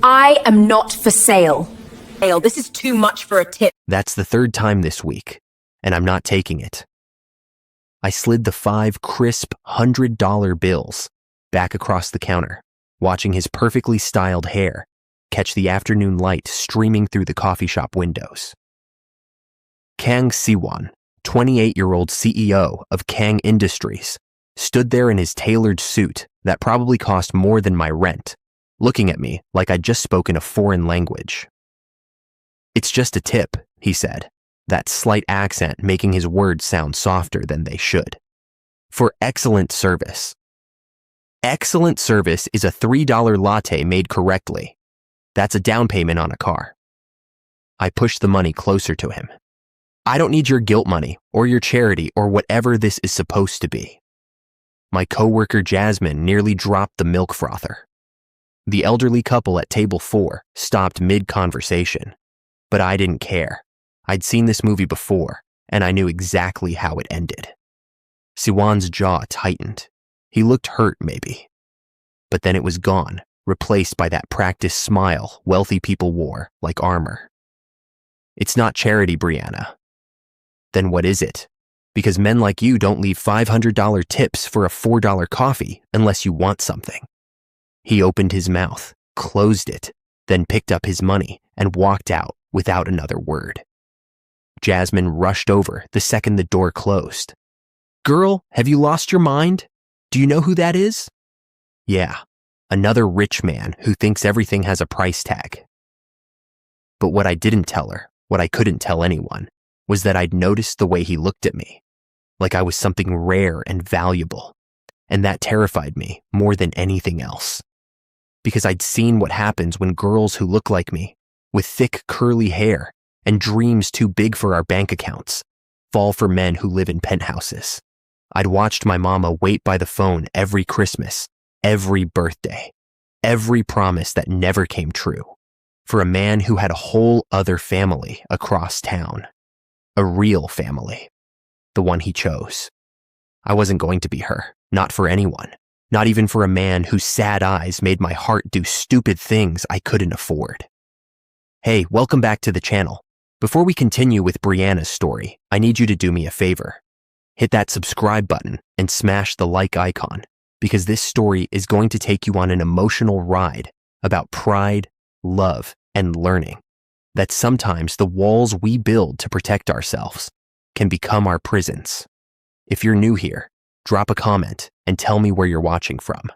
I am not for sale. This is too much for a tip. That's the third time this week, and I'm not taking it. I slid the 5 crisp $100 bills back across the counter, watching his perfectly styled hair catch the afternoon light streaming through the coffee shop windows. Kang Siwon, 28-year-old CEO of Kang Industries, stood there in his tailored suit that probably cost more than my rent, looking at me like I'd just spoken a foreign language. "It's just a tip," he said, that slight accent making his words sound softer than they should. "For excellent service." Excellent service is a $3 latte made correctly. That's a down payment on a car. I pushed the money closer to him. "I don't need your guilt money or your charity or whatever this is supposed to be." My coworker Jasmine nearly dropped the milk frother. The elderly couple at table 4 stopped mid-conversation, but I didn't care. I'd seen this movie before, and I knew exactly how it ended. Siwon's jaw tightened. He looked hurt, maybe. But then it was gone, replaced by that practiced smile wealthy people wore like armor. "It's not charity, Brianna." "Then what is it? Because men like you don't leave $500 tips for a $4 coffee unless you want something." He opened his mouth, closed it, then picked up his money and walked out without another word. Jasmine rushed over the second the door closed. "Girl, have you lost your mind? Do you know who that is?" "Yeah, another rich man who thinks everything has a price tag." But what I didn't tell her, what I couldn't tell anyone, was that I'd noticed the way he looked at me, like I was something rare and valuable, and that terrified me more than anything else. Because I'd seen what happens when girls who look like me, with thick curly hair and dreams too big for our bank accounts, fall for men who live in penthouses. I'd watched my mama wait by the phone every Christmas, every birthday, every promise that never came true, for a man who had a whole other family across town. A real family. The one he chose. I wasn't going to be her, not for anyone, not even for a man whose sad eyes made my heart do stupid things I couldn't afford. Hey, welcome back to the channel. Before we continue with Brianna's story, I need you to do me a favor. Hit that subscribe button and smash the like icon, because this story is going to take you on an emotional ride about pride, love, and learning. That sometimes the walls we build to protect ourselves can become our prisons. If you're new here, drop a comment and tell me where you're watching from.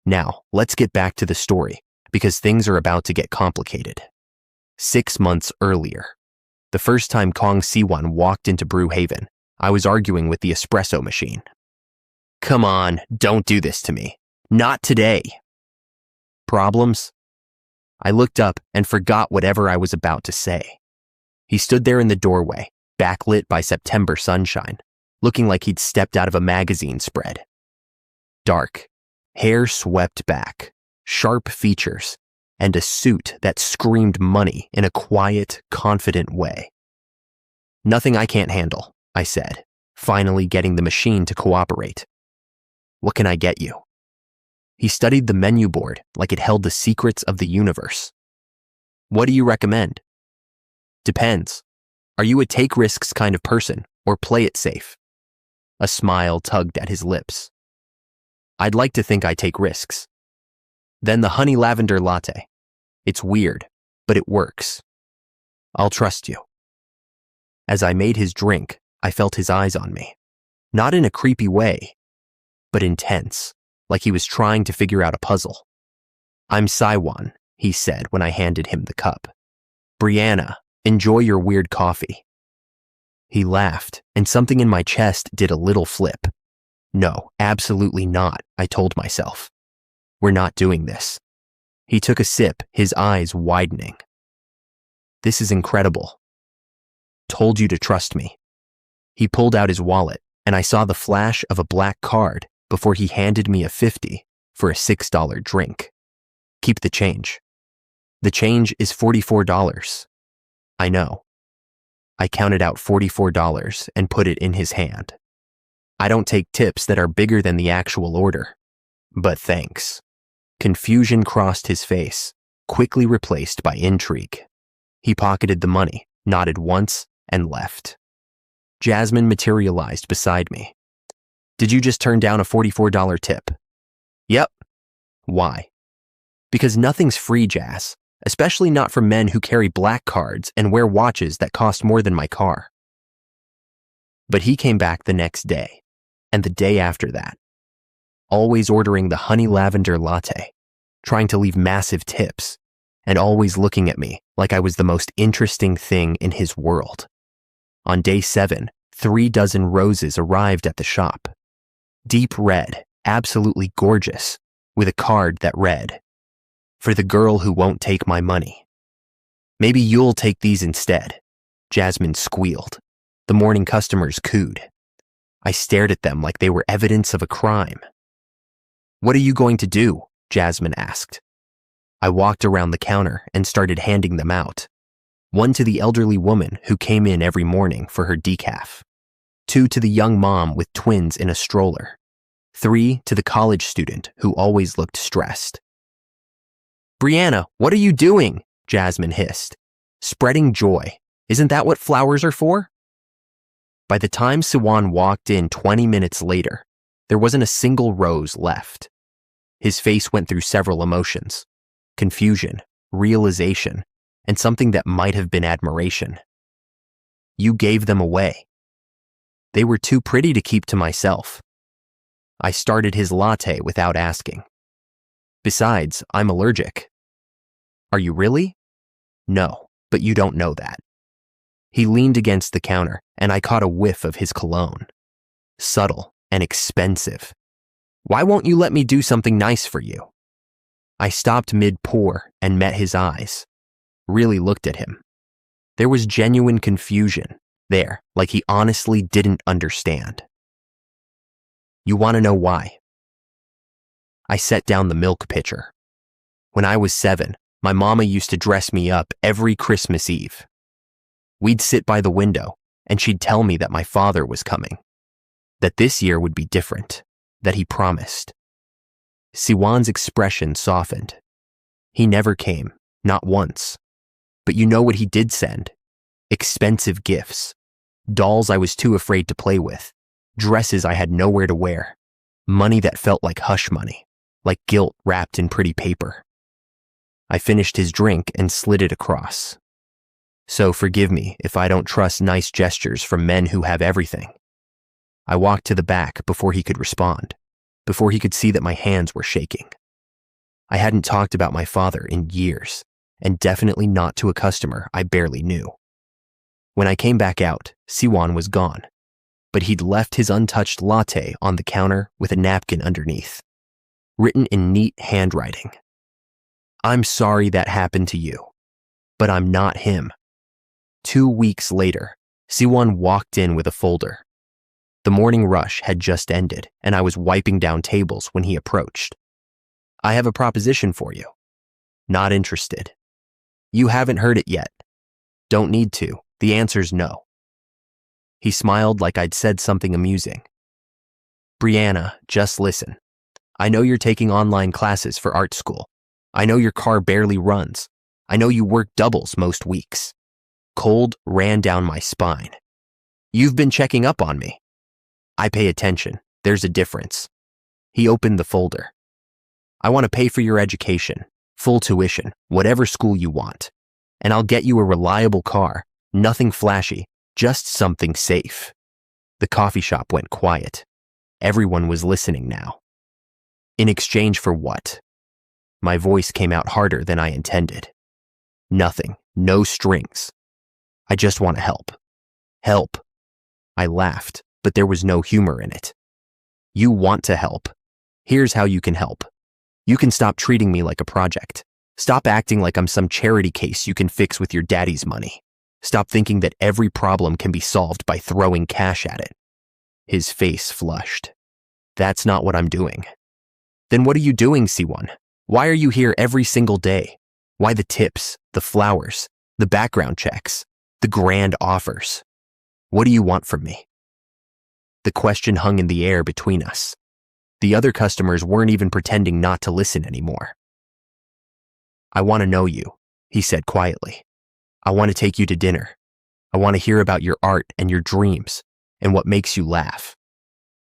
Now, let's get back to the story, because things are about to get complicated. 6 months earlier, the first time Kang Siwon walked into Brewhaven, I was arguing with the espresso machine. "Come on, don't do this to me. Not today." Problems? I looked up and forgot whatever I was about to say. He stood there in the doorway, backlit by September sunshine, looking like he'd stepped out of a magazine spread. Dark, hair swept back, sharp features, and a suit that screamed money in a quiet, confident way. "Nothing I can't handle," I said, finally getting the machine to cooperate. "What can I get you?" He studied the menu board like it held the secrets of the universe. "What do you recommend?" "Depends. Are you a take risks kind of person or play it safe?" A smile tugged at his lips. "I'd like to think I take risks." "Then the honey lavender latte. It's weird, but it works. I'll trust you." As I made his drink, I felt his eyes on me. Not in a creepy way, but intense, like he was trying to figure out a puzzle. "I'm Siwon," he said when I handed him the cup. "Brianna, enjoy your weird coffee." He laughed, and something in my chest did a little flip. No, absolutely not, I told myself. We're not doing this. He took a sip, his eyes widening. "This is incredible." "Told you to trust me." He pulled out his wallet, and I saw the flash of a black card before he handed me a 50 for a $6 drink. "Keep the change." "The change is $44. "I know." I counted out $44 and put it in his hand. "I don't take tips that are bigger than the actual order. But thanks." Confusion crossed his face, quickly replaced by intrigue. He pocketed the money, nodded once, and left. Jasmine materialized beside me. Did you just turn down a $44 tip? Yep. Why? Because nothing's free, Jazz, especially not for men who carry black cards and wear watches that cost more than my car. But he came back the next day, and the day after that, always ordering the honey lavender latte, trying to leave massive tips, and always looking at me like I was the most interesting thing in his world. On day 7, 3 dozen roses arrived at the shop. Deep red, absolutely gorgeous, with a card that read, "For the girl who won't take my money." "Maybe you'll take these instead," Jasmine squealed. The morning customers cooed. I stared at them like they were evidence of a crime. "What are you going to do?" Jasmine asked. I walked around the counter and started handing them out. 1 to the elderly woman who came in every morning for her decaf. 2 to the young mom with twins in a stroller. 3 to the college student who always looked stressed. "Brianna, what are you doing?" Jasmine hissed. "Spreading joy. Isn't that what flowers are for?" By the time Siwan walked in 20 minutes later, there wasn't a single rose left. His face went through several emotions: confusion, realization, and something that might have been admiration. "You gave them away." "They were too pretty to keep to myself." I started his latte without asking. "Besides, I'm allergic." "Are you really?" "No, but you don't know that." He leaned against the counter, and I caught a whiff of his cologne. Subtle and expensive. "Why won't you let me do something nice for you?" I stopped mid-pour and met his eyes. Really looked at him. There was genuine confusion there, like he honestly didn't understand. "You want to know why?" I set down the milk pitcher. When I was 7, my mama used to dress me up every Christmas Eve. We'd sit by the window, and she'd tell me that my father was coming, that this year would be different, that he promised. Siwan's expression softened. He never came, not once. But you know what he did send? Expensive gifts. Dolls I was too afraid to play with. Dresses I had nowhere to wear. Money that felt like hush money, like guilt wrapped in pretty paper. I finished his drink and slid it across. "So forgive me if I don't trust nice gestures from men who have everything." I walked to the back before he could respond, before he could see that my hands were shaking. I hadn't talked about my father in years, and definitely not to a customer I barely knew. When I came back out, Siwan was gone, but he'd left his untouched latte on the counter with a napkin underneath, written in neat handwriting. "I'm sorry that happened to you, but I'm not him." 2 weeks later, Siwan walked in with a folder. The morning rush had just ended, and I was wiping down tables when he approached. "I have a proposition for you." "Not interested." "You haven't heard it yet." "Don't need to. The answer's no." He smiled like I'd said something amusing. "Brianna, just listen. I know you're taking online classes for art school. I know your car barely runs. I know you work doubles most weeks." Cold ran down my spine. "You've been checking up on me." "I pay attention. There's a difference." He opened the folder. "I want to pay for your education, full tuition, whatever school you want. And I'll get you a reliable car, nothing flashy, just something safe." The coffee shop went quiet. Everyone was listening now. "In exchange for what?" My voice came out harder than I intended. "Nothing, no strings. I just want to help." "Help?" I laughed, but there was no humor in it. "You want to help. Here's how you can help. You can stop treating me like a project. Stop acting like I'm some charity case you can fix with your daddy's money. Stop thinking that every problem can be solved by throwing cash at it." His face flushed. "That's not what I'm doing." "Then what are you doing, Siwan? Why are you here every single day? Why the tips, the flowers, the background checks, the grand offers? What do you want from me?" The question hung in the air between us. The other customers weren't even pretending not to listen anymore. I want to know you, he said quietly. I want to take you to dinner. I want to hear about your art and your dreams and what makes you laugh.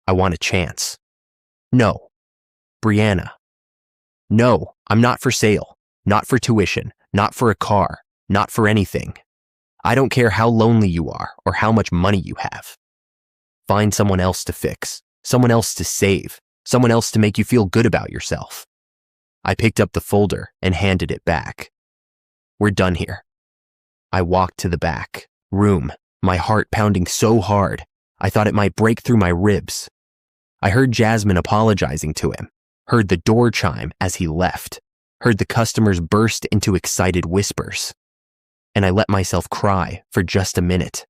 I want a chance. No. Brianna. No, I'm not for sale. Not for tuition. Not for a car. Not for anything. I don't care how lonely you are or how much money you have. Find someone else to fix, someone else to save, someone else to make you feel good about yourself. I picked up the folder and handed it back. We're done here. I walked to the back room, my heart pounding so hard, I thought it might break through my ribs. I heard Jasmine apologizing to him, heard the door chime as he left, heard the customers burst into excited whispers. And I let myself cry for just a minute,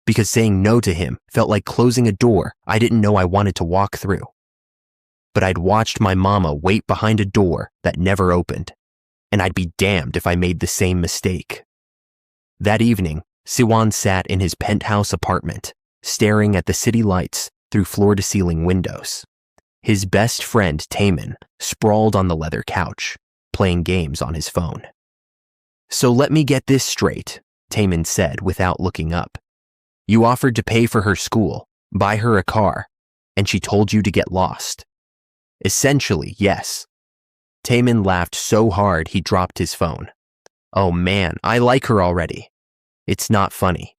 because saying no to him felt like closing a door I didn't know I wanted to walk through. But I'd watched my mama wait behind a door that never opened, and I'd be damned if I made the same mistake. That evening, Siwan sat in his penthouse apartment, staring at the city lights through floor-to-ceiling windows. His best friend, Taman, sprawled on the leather couch, playing games on his phone. So let me get this straight, Taman said without looking up. You offered to pay for her school, buy her a car, and she told you to get lost. Essentially, yes. Taman laughed so hard he dropped his phone. Oh man, I like her already. It's not funny.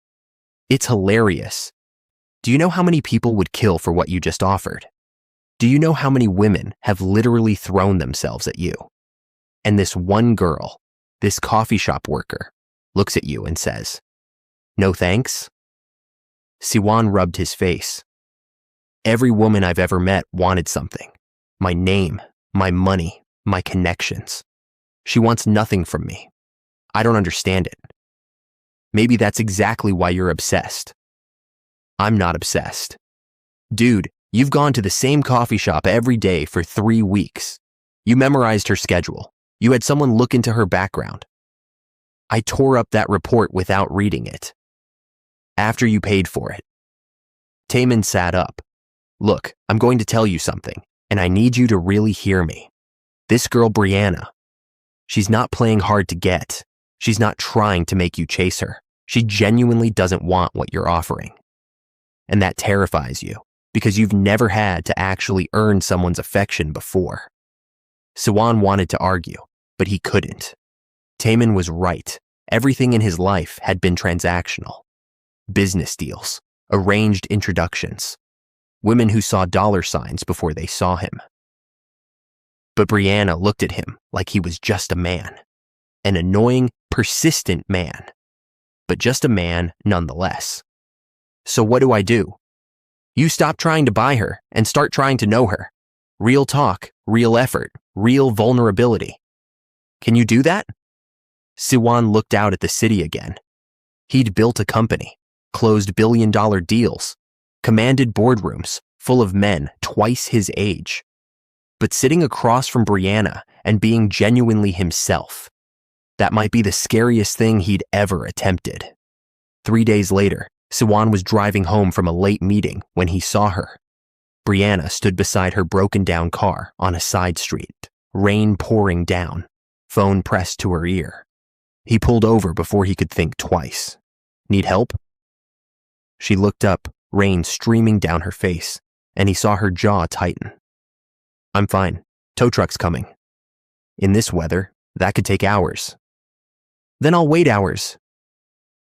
It's hilarious. Do you know how many people would kill for what you just offered? Do you know how many women have literally thrown themselves at you? And this one girl, this coffee shop worker, looks at you and says, "No thanks?" Siwan rubbed his face. Every woman I've ever met wanted something. My name, my money, my connections. She wants nothing from me. I don't understand it. Maybe that's exactly why you're obsessed. I'm not obsessed. Dude, you've gone to the same coffee shop every day for 3 weeks. You memorized her schedule. You had someone look into her background. I tore up that report without reading it. After you paid for it. Taman sat up. Look, I'm going to tell you something, and I need you to really hear me. This girl, Brianna, she's not playing hard to get. She's not trying to make you chase her. She genuinely doesn't want what you're offering. And that terrifies you, because you've never had to actually earn someone's affection before. Siwan wanted to argue, but he couldn't. Taman was right. Everything in his life had been transactional. Business deals, arranged introductions, women who saw dollar signs before they saw him. But Brianna looked at him like he was just a man. An annoying, persistent man. But just a man nonetheless. So what do? You stop trying to buy her and start trying to know her. Real talk, real effort, real vulnerability. Can you do that? Siwan looked out at the city again. He'd built a company, closed billion-dollar deals, commanded boardrooms full of men twice his age. But sitting across from Brianna and being genuinely himself, that might be the scariest thing he'd ever attempted. 3 days later, Siwan was driving home from a late meeting when he saw her. Brianna stood beside her broken-down car on a side street, rain pouring down, phone pressed to her ear. He pulled over before he could think twice. Need help? She looked up, rain streaming down her face, and he saw her jaw tighten. I'm fine. Tow truck's coming. In this weather, that could take hours. Then I'll wait hours.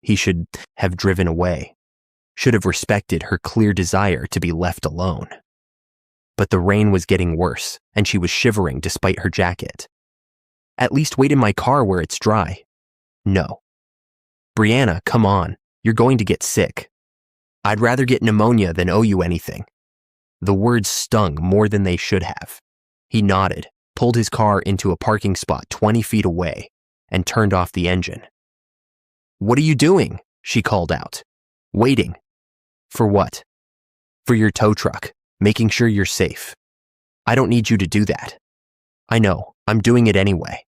He should have driven away, should have respected her clear desire to be left alone. But the rain was getting worse, and she was shivering despite her jacket. At least wait in my car where it's dry. No. Brianna, come on. You're going to get sick. I'd rather get pneumonia than owe you anything. The words stung more than they should have. He nodded, pulled his car into a parking spot 20 feet away, and turned off the engine. What are you doing? She called out. Waiting. For what? For your tow truck, making sure you're safe. I don't need you to do that. I know, I'm doing it anyway.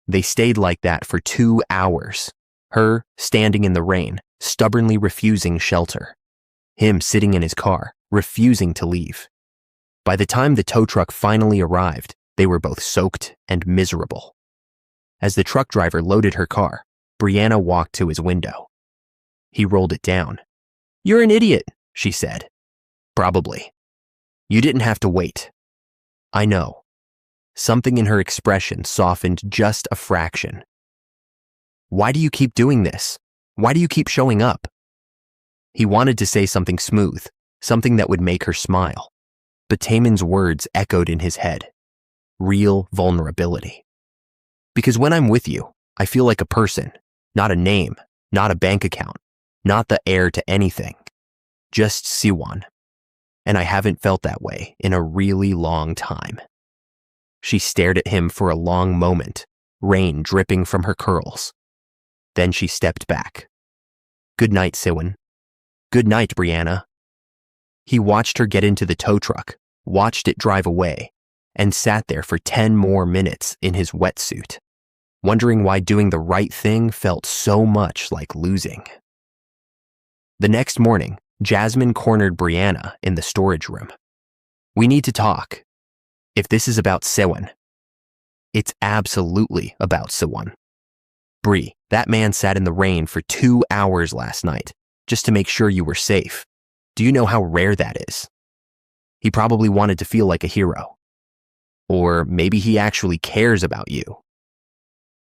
They stayed like that for 2 hours. Her standing in the rain, stubbornly refusing shelter. Him sitting in his car, refusing to leave. By the time the tow truck finally arrived, they were both soaked and miserable. As the truck driver loaded her car, Brianna walked to his window. He rolled it down. "You're an idiot," she said. "Probably. You didn't have to wait." "I know." Something in her expression softened just a fraction. "Why do you keep doing this? Why do you keep showing up?" He wanted to say something smooth, something that would make her smile. But Taman's words echoed in his head. Real vulnerability. "Because when I'm with you, I feel like a person, not a name, not a bank account, not the heir to anything. Just Siwon. And I haven't felt that way in a really long time." She stared at him for a long moment, rain dripping from her curls. Then she stepped back. "Good night, Siwon." "Good night, Brianna." He watched her get into the tow truck, watched it drive away, and sat there for 10 more minutes in his wetsuit, wondering why doing the right thing felt so much like losing. The next morning, Jasmine cornered Brianna in the storage room. "We need to talk. If this is about Siwon." "It's absolutely about Siwon. Bri, that man sat in the rain for 2 hours last night just to make sure you were safe. Do you know how rare that is? He probably wanted to feel like a hero. Or maybe he actually cares about you."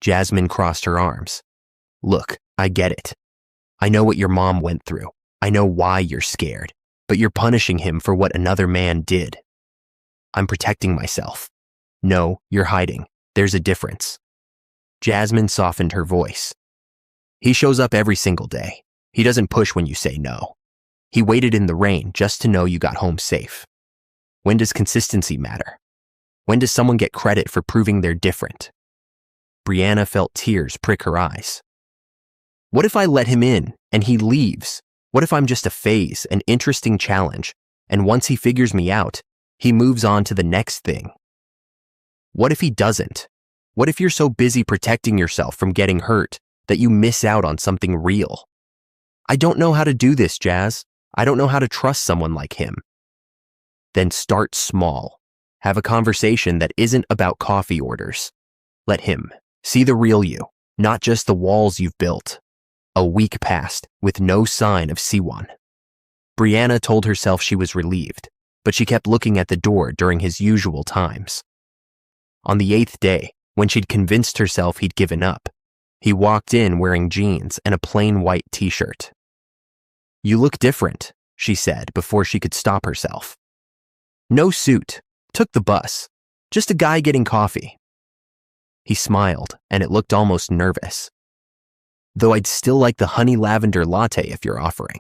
Jasmine crossed her arms. "Look, I get it. I know what your mom went through. I know why you're scared, but you're punishing him for what another man did." "I'm protecting myself." "No, you're hiding. There's a difference." Jasmine softened her voice. "He shows up every single day. He doesn't push when you say no. He waited in the rain just to know you got home safe. When does consistency matter? When does someone get credit for proving they're different?" Brianna felt tears prick her eyes. "What if I let him in and he leaves? What if I'm just a phase, an interesting challenge, and once he figures me out, he moves on to the next thing? What if he doesn't? What if you're so busy protecting yourself from getting hurt that you miss out on something real? I don't know how to do this, Jazz. I don't know how to trust someone like him." "Then start small. Have a conversation that isn't about coffee orders. Let him see the real you, not just the walls you've built." A week passed with no sign of Siwon. Brianna told herself she was relieved, but she kept looking at the door during his usual times. On the 8th day, when she'd convinced herself he'd given up, he walked in wearing jeans and a plain white t-shirt. "You look different," she said before she could stop herself. "No suit. Took the bus. Just a guy getting coffee." He smiled, and it looked almost nervous. "Though I'd still like the honey lavender latte if you're offering."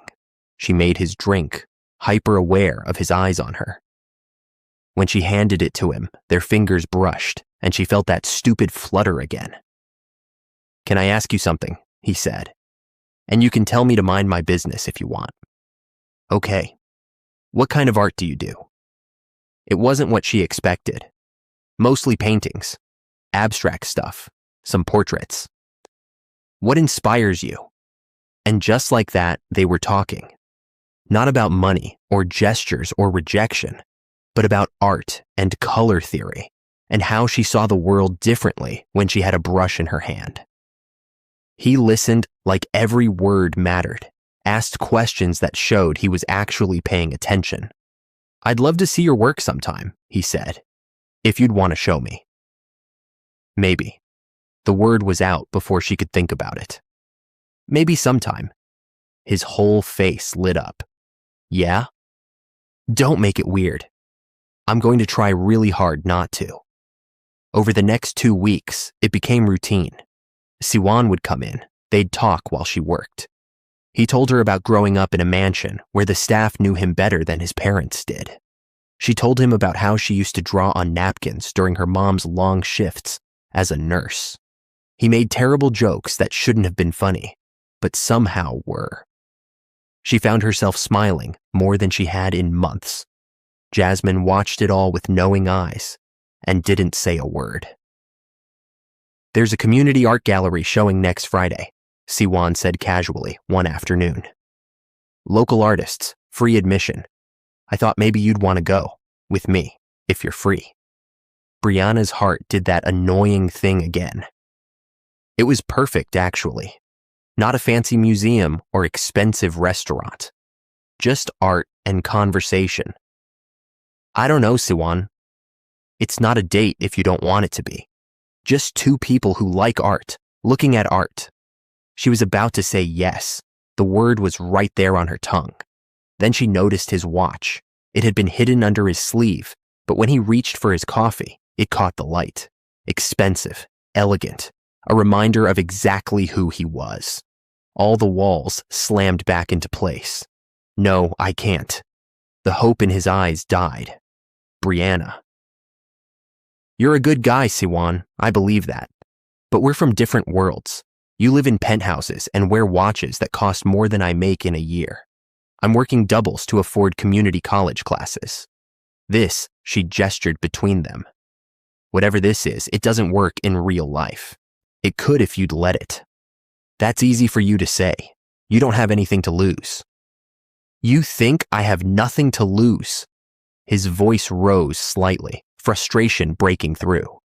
She made his drink, hyper-aware of his eyes on her. When she handed it to him, their fingers brushed, and she felt that stupid flutter again. "Can I ask you something?" he said. "And you can tell me to mind my business if you want." "Okay. What kind of art do you do?" It wasn't what she expected. Mostly paintings, abstract stuff, some portraits. "What inspires you?" And just like that, they were talking. Not about money or gestures or rejection, but about art and color theory and how she saw the world differently when she had a brush in her hand. He listened like every word mattered, asked questions that showed he was actually paying attention. "I'd love to see your work sometime," he said, "if you'd want to show me." Maybe. The word was out before she could think about it. "Maybe sometime." His whole face lit up. "Yeah? Don't make it weird. I'm going to try really hard not to." Over the next 2 weeks, it became routine. Siwon would come in. They'd talk while she worked. He told her about growing up in a mansion where the staff knew him better than his parents did. She told him about how she used to draw on napkins during her mom's long shifts as a nurse. He made terrible jokes that shouldn't have been funny, but somehow were. She found herself smiling more than she had in months. Jasmine watched it all with knowing eyes and didn't say a word. "There's a community art gallery showing next Friday," Siwon said casually one afternoon. "Local artists, free admission. I thought maybe you'd want to go, with me, if you're free." Brianna's heart did that annoying thing again. It was perfect, actually. Not a fancy museum or expensive restaurant. Just art and conversation. I don't know, Siwan. It's not a date if you don't want it to be. Just two people who like art, looking at art. She was about to say yes. The word was right there on her tongue. Then she noticed his watch. It had been hidden under his sleeve, but when he reached for his coffee, it caught the light. Expensive, elegant, a reminder of exactly who he was. All the walls slammed back into place. No, I can't. The hope in his eyes died. Brianna. You're a good guy, Siwan. I believe that. But we're from different worlds. You live in penthouses and wear watches that cost more than I make in a year. I'm working doubles to afford community college classes. This, she gestured between them. Whatever this is, it doesn't work in real life. It could if you'd let it. That's easy for you to say. You don't have anything to lose. You think I have nothing to lose? His voice rose slightly, frustration breaking through.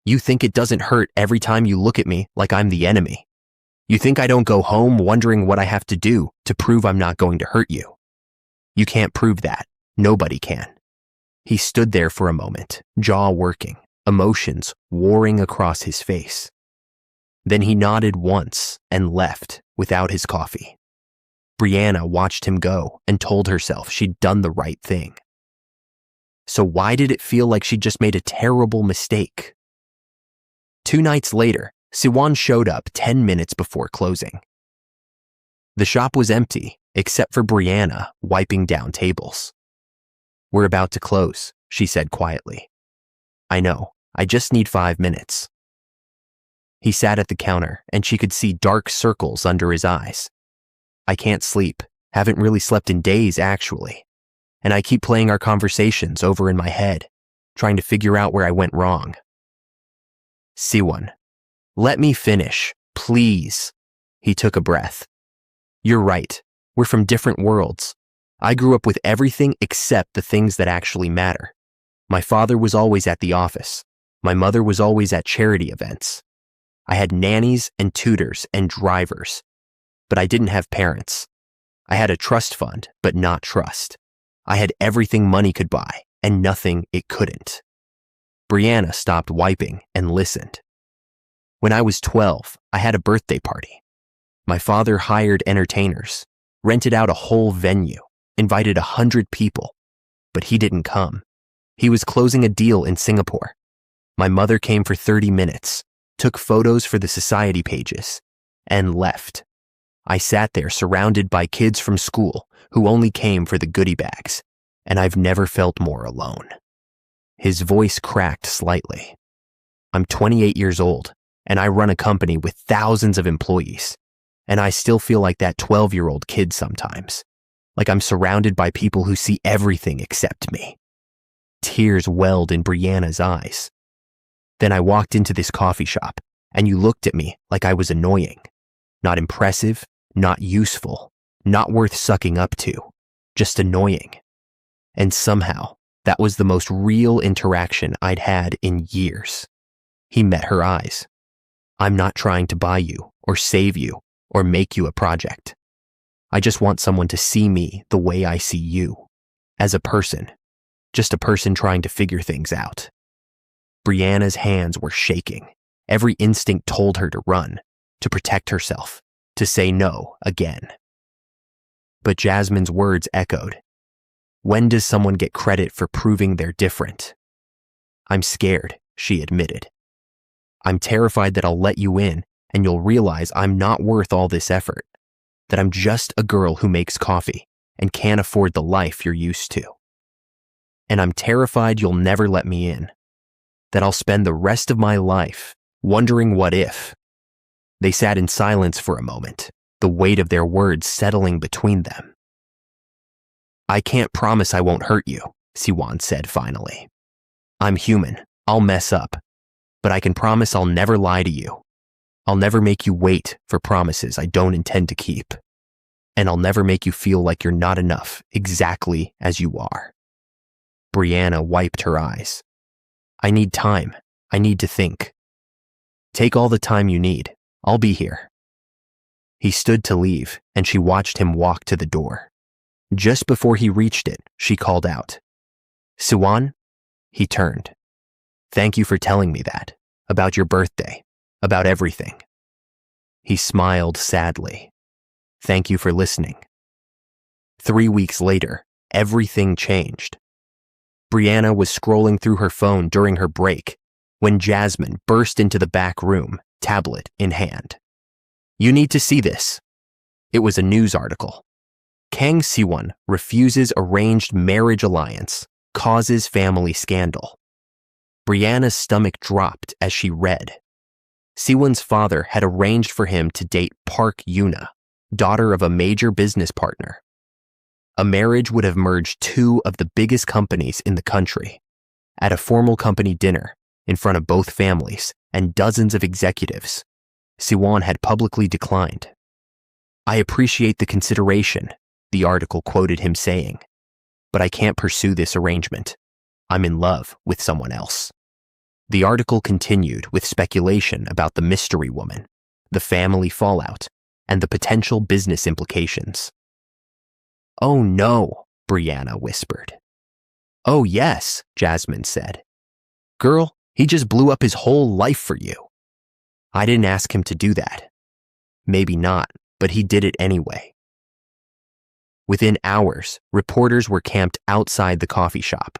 You think it doesn't hurt every time you look at me like I'm the enemy? You think I don't go home wondering what I have to do to prove I'm not going to hurt you? You can't prove that. Nobody can. He stood there for a moment, jaw working, emotions warring across his face. Then he nodded once and left without his coffee. Brianna watched him go and told herself she'd done the right thing. So why did it feel like she'd just made a terrible mistake? 2 nights later, Siwan showed up 10 minutes before closing. The shop was empty, except for Brianna wiping down tables. We're about to close, she said quietly. I know, I just need 5 minutes. He sat at the counter, and she could see dark circles under his eyes. I can't sleep, haven't really slept in days, actually. And I keep playing our conversations over in my head, trying to figure out where I went wrong. Siwan, let me finish, please. He took a breath. You're right, we're from different worlds. I grew up with everything except the things that actually matter. My father was always at the office. My mother was always at charity events. I had nannies and tutors and drivers, but I didn't have parents. I had a trust fund, but not trust. I had everything money could buy and nothing it couldn't. Brianna stopped wiping and listened. When I was 12, I had a birthday party. My father hired entertainers, rented out a whole venue, invited 100 people, but he didn't come. He was closing a deal in Singapore. My mother came for 30 minutes, took photos for the society pages, and left. I sat there surrounded by kids from school who only came for the goodie bags, and I've never felt more alone. His voice cracked slightly. I'm 28 years old, and I run a company with thousands of employees, and I still feel like that 12-year-old kid sometimes, like I'm surrounded by people who see everything except me. Tears welled in Brianna's eyes. Then I walked into this coffee shop, and you looked at me like I was annoying. Not impressive, not useful, not worth sucking up to, just annoying. And somehow, that was the most real interaction I'd had in years. He met her eyes. I'm not trying to buy you, or save you, or make you a project. I just want someone to see me the way I see you, as a person, just a person trying to figure things out. Brianna's hands were shaking. Every instinct told her to run, to protect herself, to say no again. But Jasmine's words echoed. When does someone get credit for proving they're different? I'm scared, she admitted. I'm terrified that I'll let you in and you'll realize I'm not worth all this effort, that I'm just a girl who makes coffee and can't afford the life you're used to. And I'm terrified you'll never let me in, that I'll spend the rest of my life wondering what if. They sat in silence for a moment, the weight of their words settling between them. I can't promise I won't hurt you, Siwan said finally. I'm human, I'll mess up, but I can promise I'll never lie to you. I'll never make you wait for promises I don't intend to keep. And I'll never make you feel like you're not enough exactly as you are. Brianna wiped her eyes. I need time. I need to think. Take all the time you need. I'll be here. He stood to leave, and she watched him walk to the door. Just before he reached it, she called out, "Siwan?" He turned. "Thank you for telling me that. About your birthday. About everything." He smiled sadly. "Thank you for listening." 3 weeks later, everything changed. Brianna was scrolling through her phone during her break when Jasmine burst into the back room, tablet in hand. "You need to see this." It was a news article. Kang Siwon refuses arranged marriage alliance, causes family scandal. Brianna's stomach dropped as she read. Siwon's father had arranged for him to date Park Yuna, daughter of a major business partner. A marriage would have merged two of the biggest companies in the country. At a formal company dinner, in front of both families and dozens of executives, Siwon had publicly declined. "I appreciate the consideration," the article quoted him saying, "but I can't pursue this arrangement. I'm in love with someone else." The article continued with speculation about the mystery woman, the family fallout, and the potential business implications. "Oh no," Brianna whispered. "Oh yes," Jasmine said. "Girl, he just blew up his whole life for you." "I didn't ask him to do that." "Maybe not, but he did it anyway." Within hours, reporters were camped outside the coffee shop.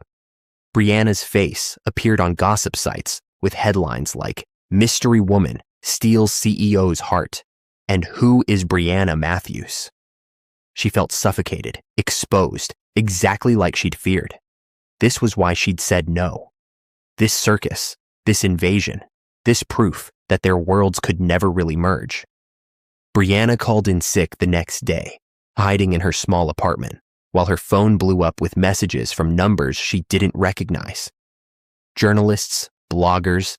Brianna's face appeared on gossip sites with headlines like "Mystery Woman Steals CEO's Heart" and "Who is Brianna Matthews?" She felt suffocated, exposed, exactly like she'd feared. This was why she'd said no. This circus, this invasion, this proof that their worlds could never really merge. Brianna called in sick the next day, hiding in her small apartment, while her phone blew up with messages from numbers she didn't recognize. Journalists, bloggers,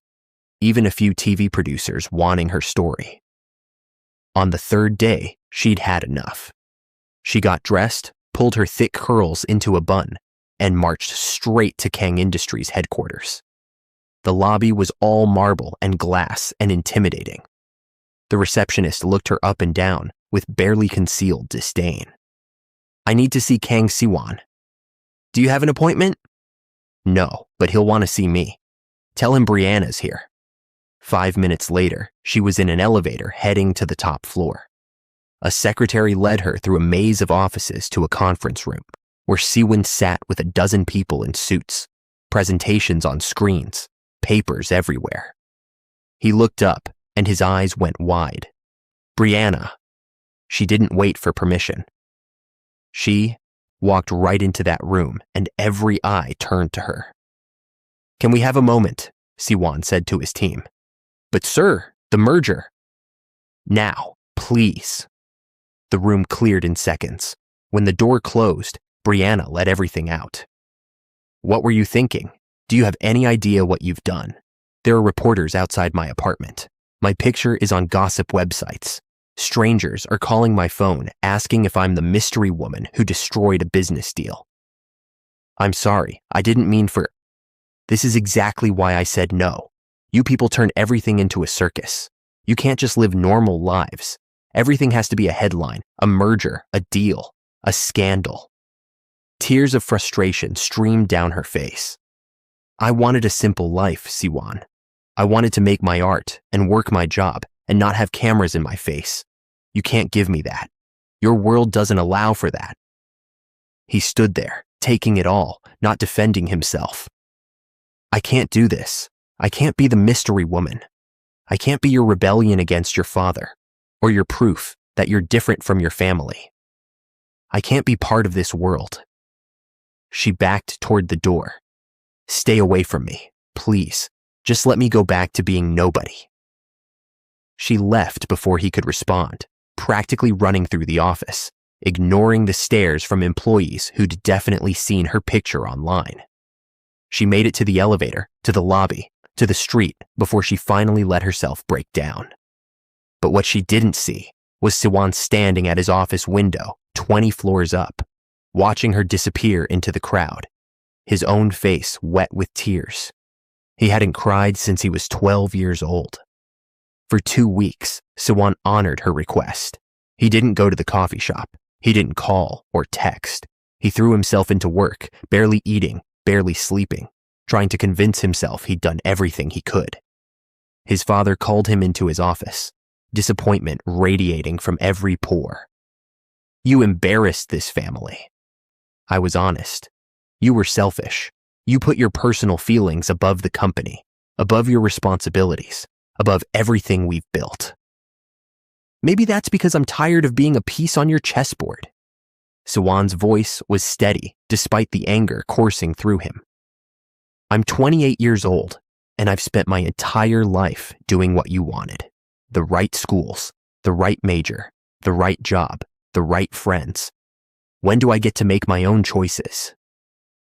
even a few TV producers wanting her story. On the third day, she'd had enough. She got dressed, pulled her thick curls into a bun, and marched straight to Kang Industries headquarters. The lobby was all marble and glass and intimidating. The receptionist looked her up and down with barely concealed disdain. "I need to see Kang Siwon." "Do you have an appointment?" "No, but he'll want to see me. Tell him Brianna's here." 5 minutes later, she was in an elevator heading to the top floor. A secretary led her through a maze of offices to a conference room, where Siwon sat with a dozen people in suits, presentations on screens, papers everywhere. He looked up, and his eyes went wide. "Brianna." She didn't wait for permission. She walked right into that room, and every eye turned to her. "Can we have a moment?" Siwon said to his team. "But sir, the merger." "Now, please." The room cleared in seconds. When the door closed, Brianna let everything out. "What were you thinking? Do you have any idea what you've done? There are reporters outside my apartment. My picture is on gossip websites. Strangers are calling my phone asking if I'm the mystery woman who destroyed a business deal. I'm sorry, I didn't mean for... This is exactly why I said no. You people turn everything into a circus. You can't just live normal lives. Everything has to be a headline, a merger, a deal, a scandal." Tears of frustration streamed down her face. "I wanted a simple life, Siwon. I wanted to make my art and work my job and not have cameras in my face. You can't give me that. Your world doesn't allow for that." He stood there, taking it all, not defending himself. "I can't do this. I can't be the mystery woman. I can't be your rebellion against your father, or your proof that you're different from your family. I can't be part of this world." She backed toward the door. "Stay away from me, please. Just let me go back to being nobody." She left before he could respond, practically running through the office, ignoring the stares from employees who'd definitely seen her picture online. She made it to the elevator, to the lobby, to the street before she finally let herself break down. But what she didn't see was Siwon standing at his office window, 20 floors up, watching her disappear into the crowd, his own face wet with tears. He hadn't cried since he was 12 years old. For 2 weeks, Siwan honored her request. He didn't go to the coffee shop. He didn't call or text. He threw himself into work, barely eating, barely sleeping, trying to convince himself he'd done everything he could. His father called him into his office, disappointment radiating from every pore. "You embarrassed this family." I was honest. "You were selfish. You put your personal feelings above the company, above your responsibilities, above everything we've built." "Maybe that's because I'm tired of being a piece on your chessboard." Siwan's voice was steady despite the anger coursing through him. "I'm 28 years old, and I've spent my entire life doing what you wanted. The right schools, the right major, the right job, the right friends. When do I get to make my own choices?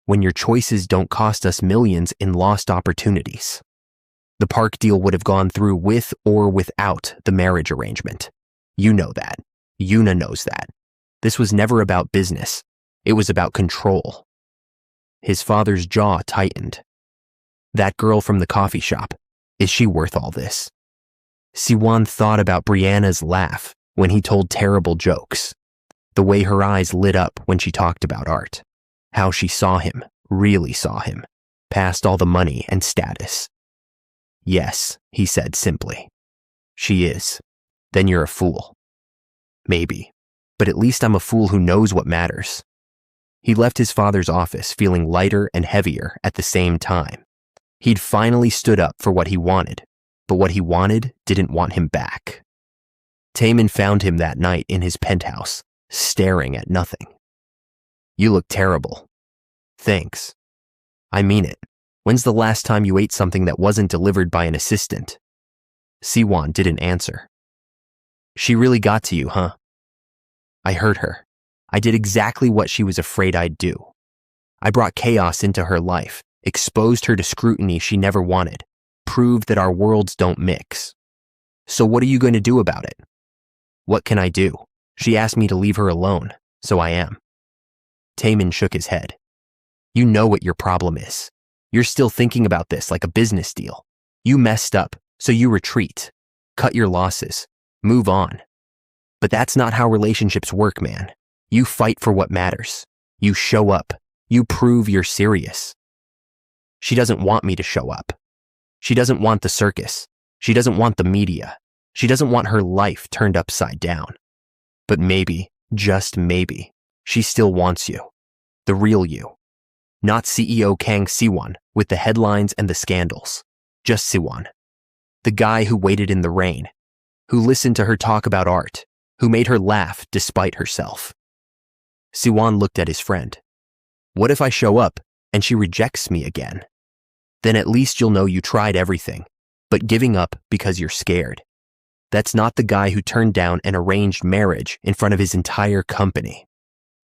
When your choices don't cost us millions in lost opportunities." The park deal would have gone through with or without the marriage arrangement. You know that. Yuna knows that. This was never about business. It was about control. His father's jaw tightened. That girl from the coffee shop, is she worth all this? Siwan thought about Brianna's laugh when he told terrible jokes, the way her eyes lit up when she talked about art, how she saw him, really saw him, past all the money and status. "Yes," he said simply. "She is. Then you're a fool." "Maybe, but at least I'm a fool who knows what matters." He left his father's office feeling lighter and heavier at the same time. He'd finally stood up for what he wanted, but what he wanted didn't want him back. Taemin found him that night in his penthouse, staring at nothing. "You look terrible." "Thanks. I mean it. When's the last time you ate something that wasn't delivered by an assistant?" Siwan didn't answer. "She really got to you, huh?" "I hurt her. I did exactly what she was afraid I'd do. I brought chaos into her life, exposed her to scrutiny she never wanted, proved that our worlds don't mix. So what are you going to do about it?" "What can I do? She asked me to leave her alone, so I am." Taemin shook his head. "You know what your problem is. You're still thinking about this like a business deal. You messed up, so you retreat. Cut your losses. Move on. But that's not how relationships work, man. You fight for what matters. You show up. You prove you're serious." "She doesn't want me to show up. She doesn't want the circus. She doesn't want the media. She doesn't want her life turned upside down. But maybe, just maybe, she still wants you. The real you. Not CEO Kang Siwan with the headlines and the scandals. Just Siwan. The guy who waited in the rain, who listened to her talk about art, who made her laugh despite herself." Siwan looked at his friend. "What if I show up and she rejects me again? Then at least you'll know you tried everything, but giving up because you're scared. That's not the guy who turned down an arranged marriage in front of his entire company.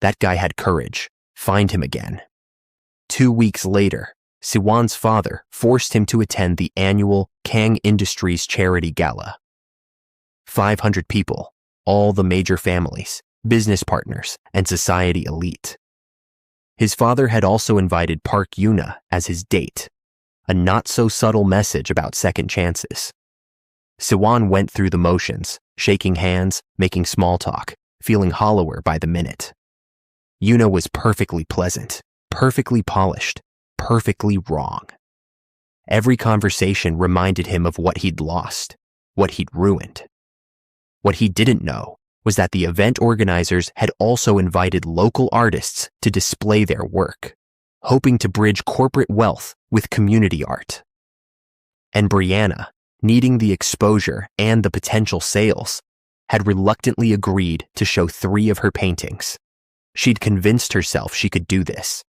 That guy had courage. Find him again." 2 weeks later, Siwan's father forced him to attend the annual Kang Industries charity gala. 500 people, all the major families, business partners, and society elite. His father had also invited Park Yuna as his date, a not-so-subtle message about second chances. Siwan went through the motions, shaking hands, making small talk, feeling hollower by the minute. Yuna was perfectly pleasant, perfectly polished, perfectly wrong. Every conversation reminded him of what he'd lost, what he'd ruined. What he didn't know was that the event organizers had also invited local artists to display their work, hoping to bridge corporate wealth with community art. And Brianna, needing the exposure and the potential sales, had reluctantly agreed to show 3 of her paintings. She'd convinced herself she could do this.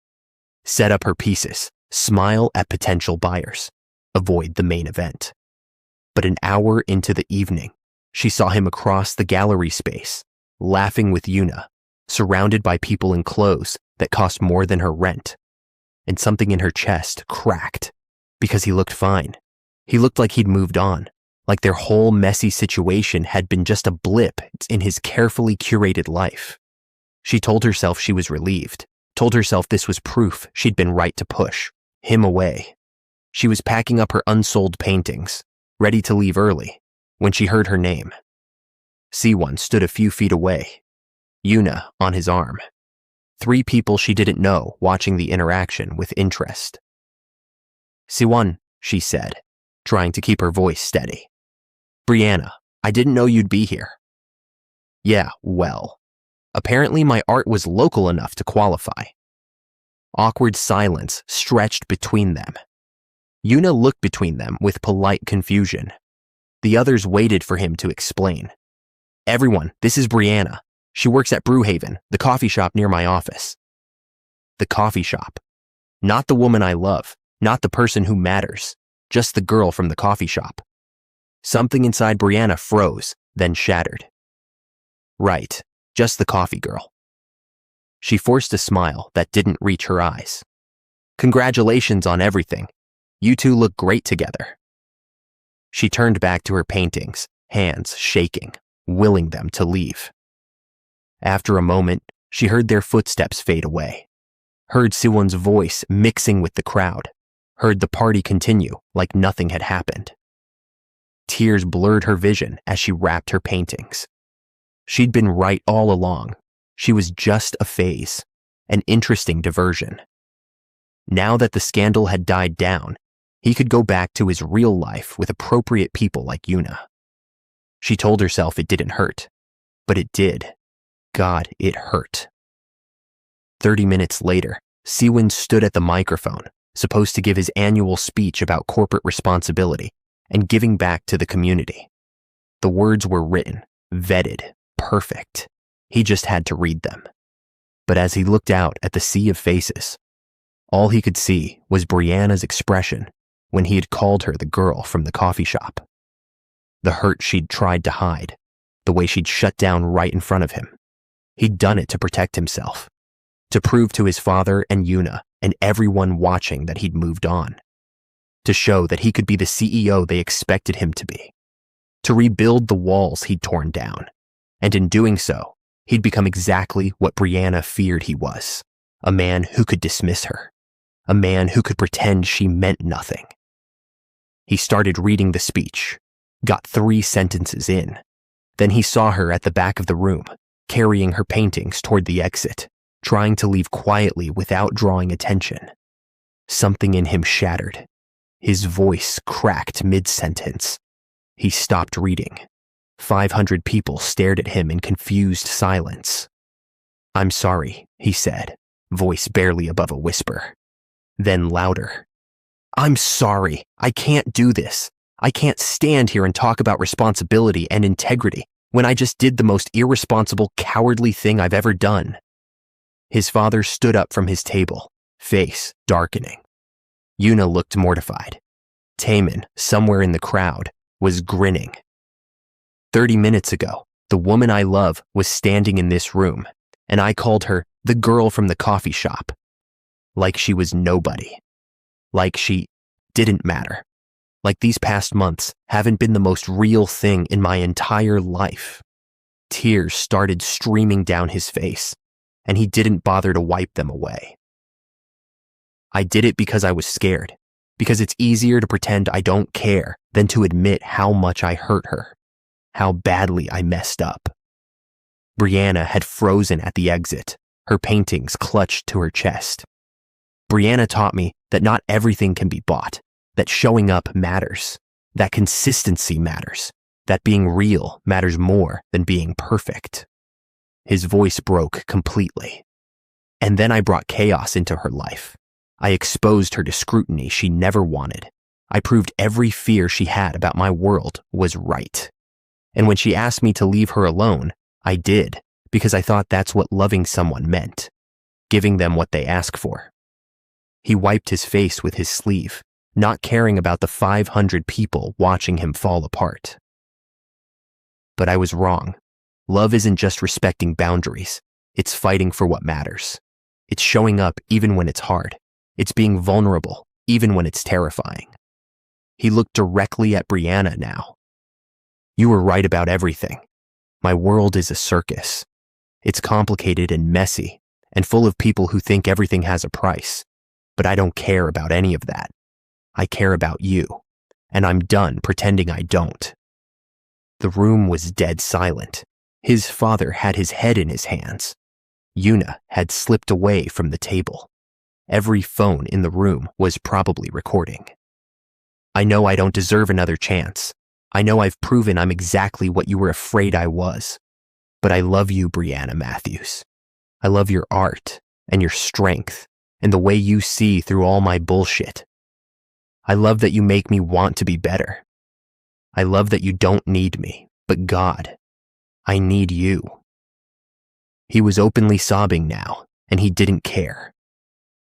Set up her pieces, smile at potential buyers, avoid the main event. But an hour into the evening, she saw him across the gallery space, laughing with Yuna, surrounded by people in clothes that cost more than her rent. And something in her chest cracked, because he looked fine. He looked like he'd moved on, like their whole messy situation had been just a blip in his carefully curated life. She told herself she was relieved, told herself this was proof she'd been right to push him away. She was packing up her unsold paintings, ready to leave early, when she heard her name. Siwon stood a few feet away, Yuna on his arm. 3 people she didn't know watching the interaction with interest. Siwon, she said, trying to keep her voice steady. Brianna, I didn't know you'd be here. Yeah, well, apparently my art was local enough to qualify. Awkward silence stretched between them. Yuna looked between them with polite confusion. The others waited for him to explain. Everyone, this is Brianna. She works at Brewhaven, the coffee shop near my office. The coffee shop. Not the woman I love, not the person who matters, just the girl from the coffee shop. Something inside Brianna froze, then shattered. Right, just the coffee girl. She forced a smile that didn't reach her eyes. Congratulations on everything. You two look great together. She turned back to her paintings, hands shaking, willing them to leave. After a moment, she heard their footsteps fade away, heard Siwon's voice mixing with the crowd, heard the party continue like nothing had happened. Tears blurred her vision as she wrapped her paintings. She'd been right all along. She was just a phase, an interesting diversion. Now that the scandal had died down, he could go back to his real life with appropriate people like Yuna. She told herself it didn't hurt, but it did. God, it hurt. 30 minutes later, Siwon stood at the microphone, supposed to give his annual speech about corporate responsibility and giving back to the community. The words were written, vetted, perfect. He just had to read them. But as he looked out at the sea of faces, all he could see was Brianna's expression when he had called her the girl from the coffee shop. The hurt she'd tried to hide, the way she'd shut down right in front of him. He'd done it to protect himself, to prove to his father and Yuna and everyone watching that he'd moved on, to show that he could be the CEO they expected him to be, to rebuild the walls he'd torn down, and in doing so, he'd become exactly what Brianna feared he was, a man who could dismiss her, a man who could pretend she meant nothing. He started reading the speech, got 3 sentences in. Then he saw her at the back of the room, carrying her paintings toward the exit, trying to leave quietly without drawing attention. Something in him shattered. His voice cracked mid-sentence. He stopped reading. 500 people stared at him in confused silence. I'm sorry, he said, voice barely above a whisper. Then louder. I'm sorry, I can't do this. I can't stand here and talk about responsibility and integrity when I just did the most irresponsible, cowardly thing I've ever done. His father stood up from his table, face darkening. Yuna looked mortified. Taemin, somewhere in the crowd, was grinning. 30 minutes ago, the woman I love was standing in this room, and I called her the girl from the coffee shop. Like she was nobody. Like she didn't matter. Like these past months haven't been the most real thing in my entire life. Tears started streaming down his face, and he didn't bother to wipe them away. I did it because I was scared, because it's easier to pretend I don't care than to admit how much I hurt her, how badly I messed up. Brianna had frozen at the exit, her paintings clutched to her chest. Brianna taught me that not everything can be bought, that showing up matters, that consistency matters, that being real matters more than being perfect. His voice broke completely. And then I brought chaos into her life. I exposed her to scrutiny she never wanted. I proved every fear she had about my world was right. And when she asked me to leave her alone, I did, because I thought that's what loving someone meant, giving them what they ask for. He wiped his face with his sleeve, not caring about the 500 people watching him fall apart. But I was wrong. Love isn't just respecting boundaries. It's fighting for what matters. It's showing up even when it's hard. It's being vulnerable, even when it's terrifying. He looked directly at Brianna now. You were right about everything. My world is a circus. It's complicated and messy, and full of people who think everything has a price. But I don't care about any of that. I care about you, and I'm done pretending I don't. The room was dead silent. His father had his head in his hands. Yuna had slipped away from the table. Every phone in the room was probably recording. I know I don't deserve another chance. I know I've proven I'm exactly what you were afraid I was. But I love you, Brianna Matthews. I love your art and your strength and the way you see through all my bullshit. I love that you make me want to be better. I love that you don't need me, but God, I need you. He was openly sobbing now, and he didn't care.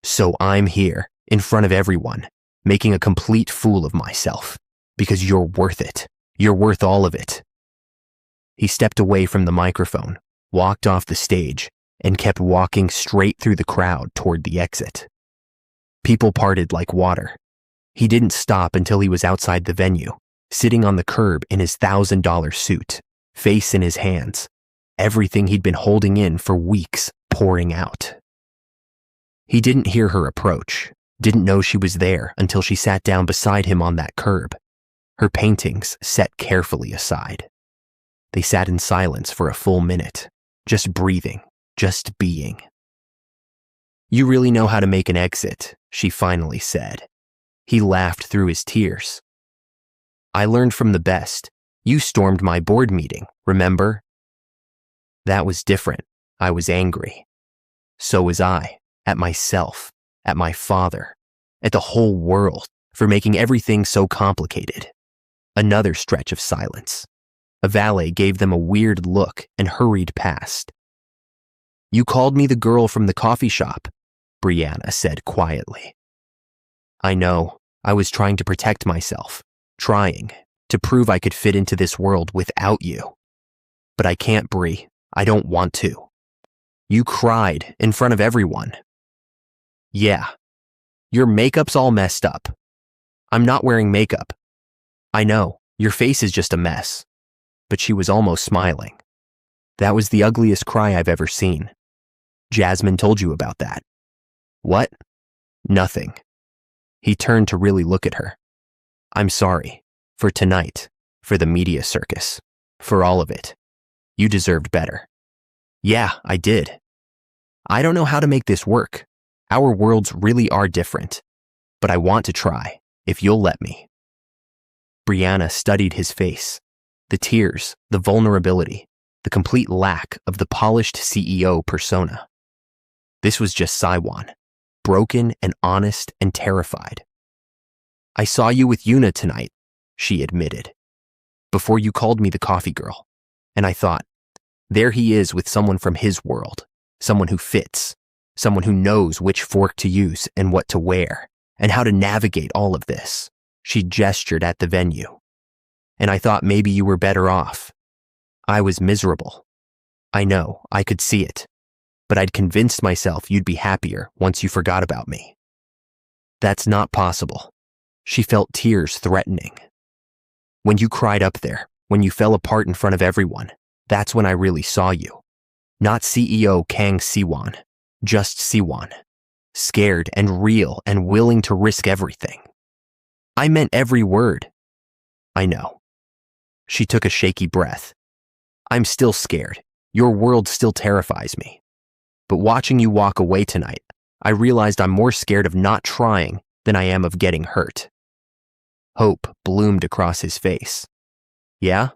So I'm here, in front of everyone, making a complete fool of myself, because you're worth it. You're worth all of it. He stepped away from the microphone, walked off the stage, and kept walking straight through the crowd toward the exit. People parted like water. He didn't stop until he was outside the venue, sitting on the curb in his $1,000 suit, face in his hands, everything he'd been holding in for weeks pouring out. He didn't hear her approach, didn't know she was there until she sat down beside him on that curb, her paintings set carefully aside. They sat in silence for a full minute, just breathing, just being. "You really know how to make an exit," she finally said. He laughed through his tears. "I learned from the best. You stormed my board meeting, remember?" That was different. I was angry. So was I, at myself, at my father, at the whole world for making everything so complicated. Another stretch of silence. A valet gave them a weird look and hurried past. "You called me the girl from the coffee shop," Brianna said quietly. "I know. I was trying to protect myself, trying to prove I could fit into this world without you. But I can't, Bri. I don't want to. You cried in front of everyone." "Yeah. Your makeup's all messed up." "I'm not wearing makeup." "I know. Your face is just a mess." But she was almost smiling. "That was the ugliest cry I've ever seen. Jasmine told you about that." "What?" "Nothing." He turned to really look at her. "I'm sorry. For tonight. For the media circus. For all of it. You deserved better." "Yeah, I did. I don't know how to make this work. Our worlds really are different. But I want to try, if you'll let me." Brianna studied his face. The tears, the vulnerability, the complete lack of the polished CEO persona. This was just Saiwan, broken and honest and terrified. "I saw you with Yuna tonight," she admitted, "before you called me the coffee girl. And I thought, there he is with someone from his world, someone who fits, someone who knows which fork to use and what to wear, and how to navigate all of this." She gestured at the venue. "And I thought maybe you were better off. I was miserable. I know, I could see it. But I'd convinced myself you'd be happier once you forgot about me." "That's not possible." She felt tears threatening. "When you cried up there, when you fell apart in front of everyone, that's when I really saw you. Not CEO Kang Siwon, just Siwon. Scared and real and willing to risk everything. I meant every word." "I know." She took a shaky breath. "I'm still scared. Your world still terrifies me. But watching you walk away tonight, I realized I'm more scared of not trying than I am of getting hurt." Hope bloomed across his face. "Yeah?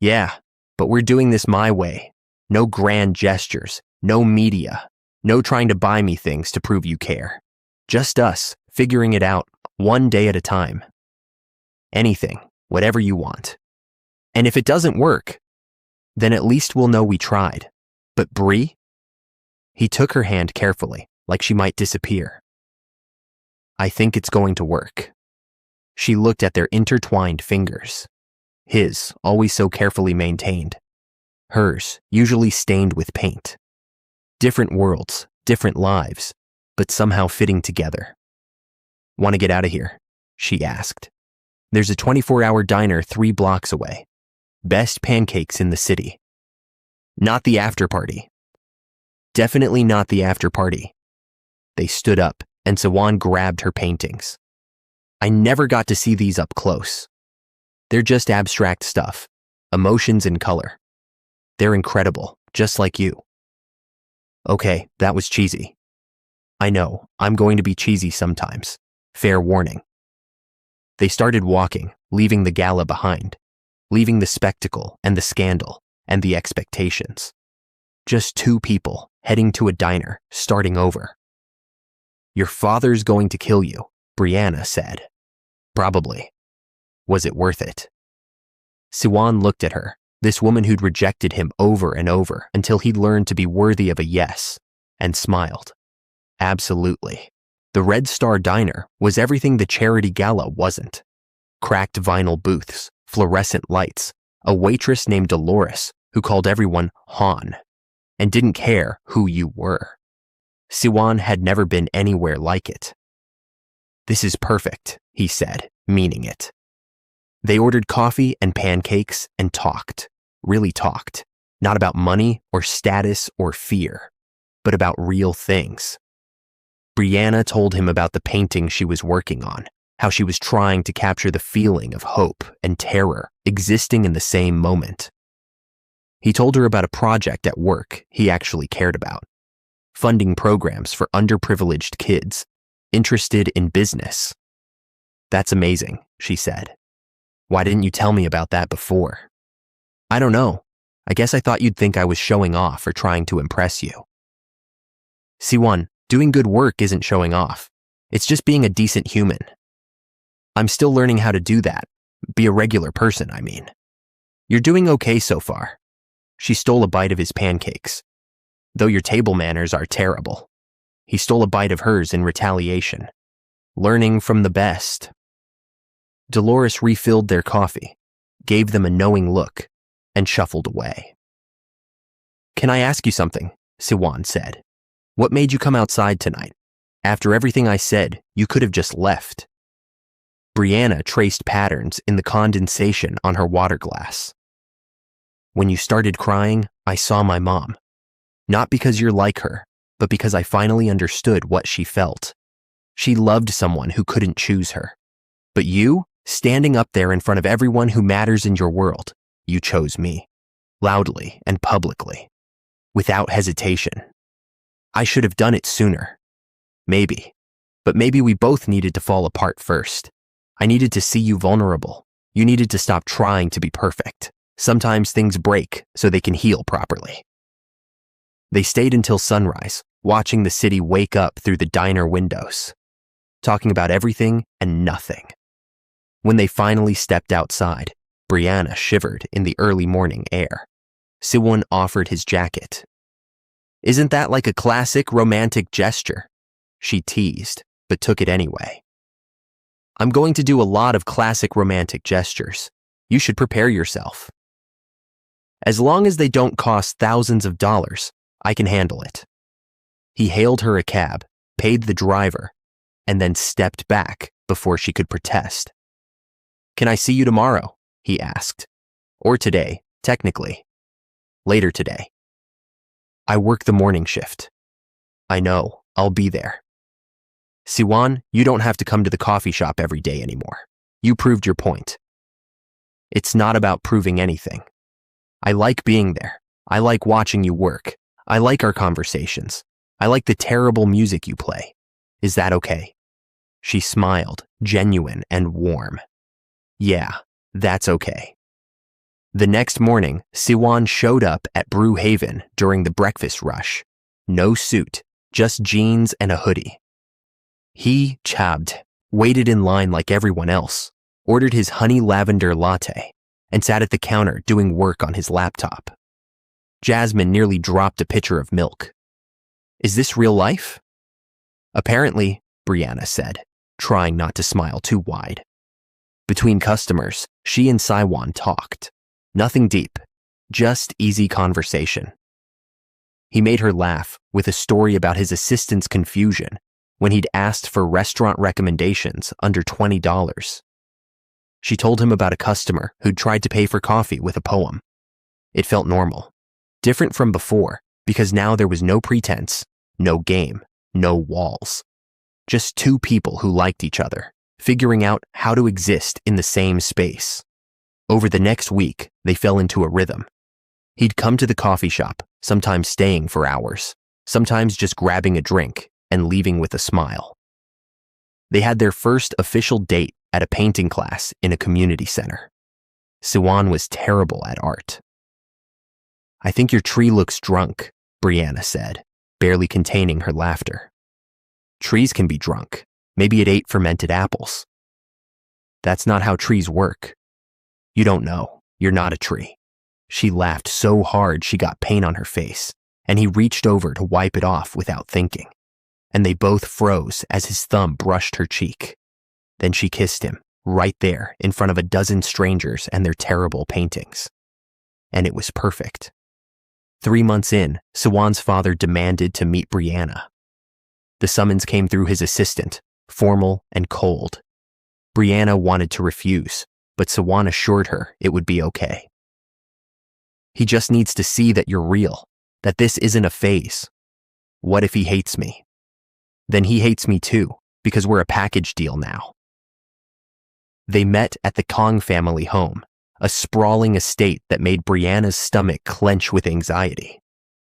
Yeah, but we're doing this my way. No grand gestures, no media, no trying to buy me things to prove you care. Just us, figuring it out, one day at a time. Anything, whatever you want. And if it doesn't work, then at least we'll know we tried. But Bri?" He took her hand carefully, like she might disappear. "I think it's going to work." She looked at their intertwined fingers. His, always so carefully maintained. Hers, usually stained with paint. Different worlds, different lives, but somehow fitting together. "Want to get out of here?" she asked. "There's a 24-hour diner 3 blocks away. Best pancakes in the city. Not the after party." "Definitely not the after party." They stood up, and Sawan grabbed her paintings. "I never got to see these up close. They're just abstract stuff. emotions in color. They're incredible, just like you. Okay, that was cheesy. I know, I'm going to be cheesy sometimes. Fair warning. They started walking, leaving the gala behind, leaving the spectacle and the scandal and the expectations. Just two people heading to a diner, starting over. Your father's going to kill you, Brianna said. Probably. Was it worth it? Siwan looked at her, this woman who'd rejected him over and over until he'd learned to be worthy of a yes, and smiled. Absolutely. The Red Star Diner was everything the charity gala wasn't. Cracked vinyl booths, fluorescent lights, a waitress named Dolores who called everyone Han and didn't care who you were. Siwan had never been anywhere like it. This is perfect, he said, meaning it. They ordered coffee and pancakes and talked, really talked, not about money or status or fear, but about real things. Brianna told him about the painting she was working on, how she was trying to capture the feeling of hope and terror existing in the same moment. He told her about a project at work he actually cared about, funding programs for underprivileged kids, interested in business. That's amazing, she said. Why didn't you tell me about that before? I don't know. I guess I thought you'd think I was showing off or trying to impress you. Siwan, doing good work isn't showing off. It's just being a decent human. I'm still learning how to do that. Be a regular person, I mean. You're doing okay so far. She stole a bite of his pancakes. Though your table manners are terrible. He stole a bite of hers in retaliation. Learning from the best. Dolores refilled their coffee, gave them a knowing look, and shuffled away. Can I ask you something? Siwan said. What made you come outside tonight? After everything I said, you could have just left. Brianna traced patterns in the condensation on her water glass. When you started crying, I saw my mom. Not because you're like her, but because I finally understood what she felt. She loved someone who couldn't choose her. But you, standing up there in front of everyone who matters in your world, you chose me. Loudly and publicly. Without hesitation. I should have done it sooner. Maybe. But maybe we both needed to fall apart first. I needed to see you vulnerable. You needed to stop trying to be perfect. Sometimes things break so they can heal properly. They stayed until sunrise, watching the city wake up through the diner windows, talking about everything and nothing. When they finally stepped outside, Brianna shivered in the early morning air. Siwan offered his jacket. Isn't that like a classic romantic gesture? She teased, but took it anyway. I'm going to do a lot of classic romantic gestures. You should prepare yourself. As long as they don't cost thousands of dollars, I can handle it. He hailed her a cab, paid the driver, and then stepped back before she could protest. Can I see you tomorrow? He asked. Or today, technically. Later today. I work the morning shift. I know, I'll be there. Siwan, you don't have to come to the coffee shop every day anymore. You proved your point. It's not about proving anything. I like being there. I like watching you work. I like our conversations. I like the terrible music you play. Is that okay? She smiled, genuine and warm. Yeah, that's okay. The next morning, Siwan showed up at Brew Haven during the breakfast rush. No suit, just jeans and a hoodie. He, Chabd, waited in line like everyone else, ordered his honey lavender latte, and sat at the counter doing work on his laptop. Jasmine nearly dropped a pitcher of milk. Is this real life? Apparently, Brianna said, trying not to smile too wide. Between customers, she and Siwan talked. Nothing deep, just easy conversation. He made her laugh with a story about his assistant's confusion when he'd asked for restaurant recommendations under $20. She told him about a customer who'd tried to pay for coffee with a poem. It felt normal, different from before, because now there was no pretense, no game, no walls. Just two people who liked each other, figuring out how to exist in the same space. Over the next week, they fell into a rhythm. He'd come to the coffee shop, sometimes staying for hours, sometimes just grabbing a drink and leaving with a smile. They had their first official date at a painting class in a community center. Siwan was terrible at art. "I think your tree looks drunk," Brianna said, barely containing her laughter. "Trees can be drunk. Maybe it ate fermented apples." "That's not how trees work." "You don't know. You're not a tree." She laughed so hard she got paint on her face, and he reached over to wipe it off without thinking. And they both froze as his thumb brushed her cheek. Then she kissed him, right there in front of a dozen strangers and their terrible paintings. And it was perfect. 3 months in, Siwan's father demanded to meet Brianna. The summons came through his assistant, formal and cold. Brianna wanted to refuse, but Siwan assured her it would be okay. "He just needs to see that you're real, that this isn't a phase." "What if he hates me?" "Then he hates me too, because we're a package deal now." They met at the Kong family home, a sprawling estate that made Brianna's stomach clench with anxiety.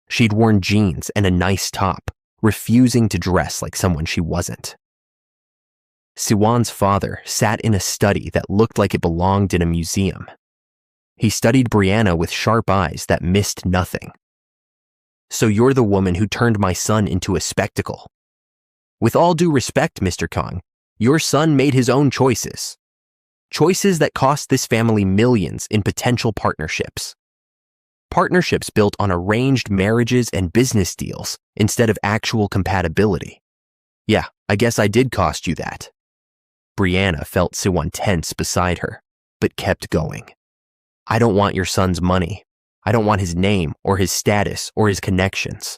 She'd worn jeans and a nice top, refusing to dress like someone she wasn't. Siwan's father sat in a study that looked like it belonged in a museum. He studied Brianna with sharp eyes that missed nothing. "So you're the woman who turned my son into a spectacle. With all due respect, Mr. Kong, your son made his own choices. Choices that cost this family millions in potential partnerships. Partnerships built on arranged marriages and business deals instead of actual compatibility. Yeah, I guess I did cost you that." Brianna felt Siwan tense beside her, but kept going. "I don't want your son's money. I don't want his name or his status or his connections.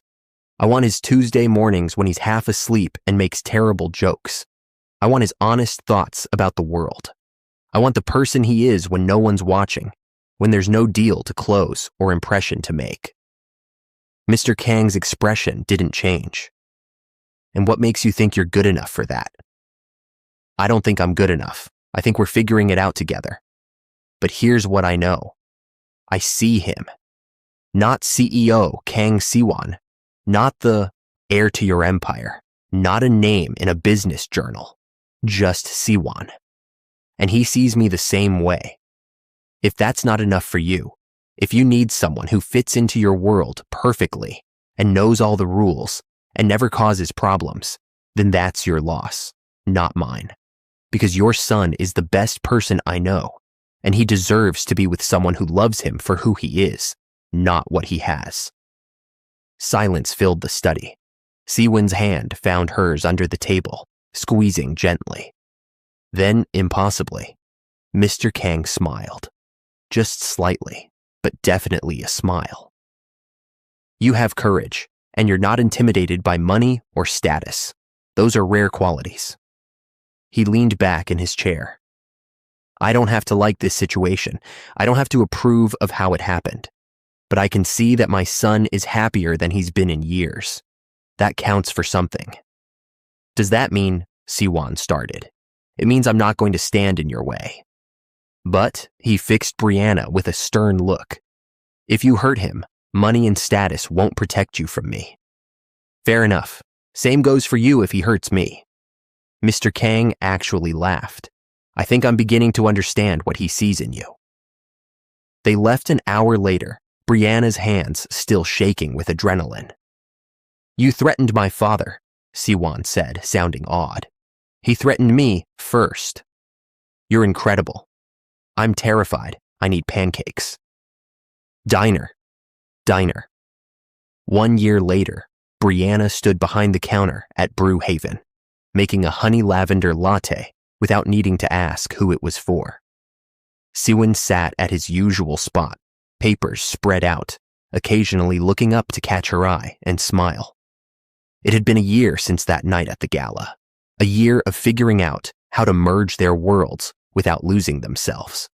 I want his Tuesday mornings when he's half asleep and makes terrible jokes. I want his honest thoughts about the world. I want the person he is when no one's watching, when there's no deal to close or impression to make." Mr. Kang's expression didn't change. "And what makes you think you're good enough for that?" "I don't think I'm good enough. I think we're figuring it out together. But here's what I know. I see him. Not CEO Kang Siwan. Not the heir to your empire. Not a name in a business journal. Just Siwan. And he sees me the same way. If that's not enough for you, if you need someone who fits into your world perfectly and knows all the rules and never causes problems, then that's your loss, not mine. Because your son is the best person I know, and he deserves to be with someone who loves him for who he is, not what he has." Silence filled the study. Siwan's hand found hers under the table, squeezing gently. Then, impossibly, Mr. Kang smiled. Just slightly, but definitely a smile. "You have courage, and you're not intimidated by money or status. Those are rare qualities." He leaned back in his chair. "I don't have to like this situation. I don't have to approve of how it happened. But I can see that my son is happier than he's been in years. That counts for something." "Does that mean," Siwan started, "it means I'm not going to stand in your way." But he fixed Brianna with a stern look. "If you hurt him, money and status won't protect you from me." "Fair enough. Same goes for you if he hurts me." Mr. Kang actually laughed. "I think I'm beginning to understand what he sees in you." They left an hour later, Brianna's hands still shaking with adrenaline. "You threatened my father," Siwan said, sounding awed. "He threatened me first." "You're incredible." "I'm terrified. I need pancakes." Diner. 1 year later, Brianna stood behind the counter at Brew Haven, making a honey lavender latte without needing to ask who it was for. Siwan sat at his usual spot, papers spread out, occasionally looking up to catch her eye and smile. It had been a year since that night at the gala, a year of figuring out how to merge their worlds without losing themselves.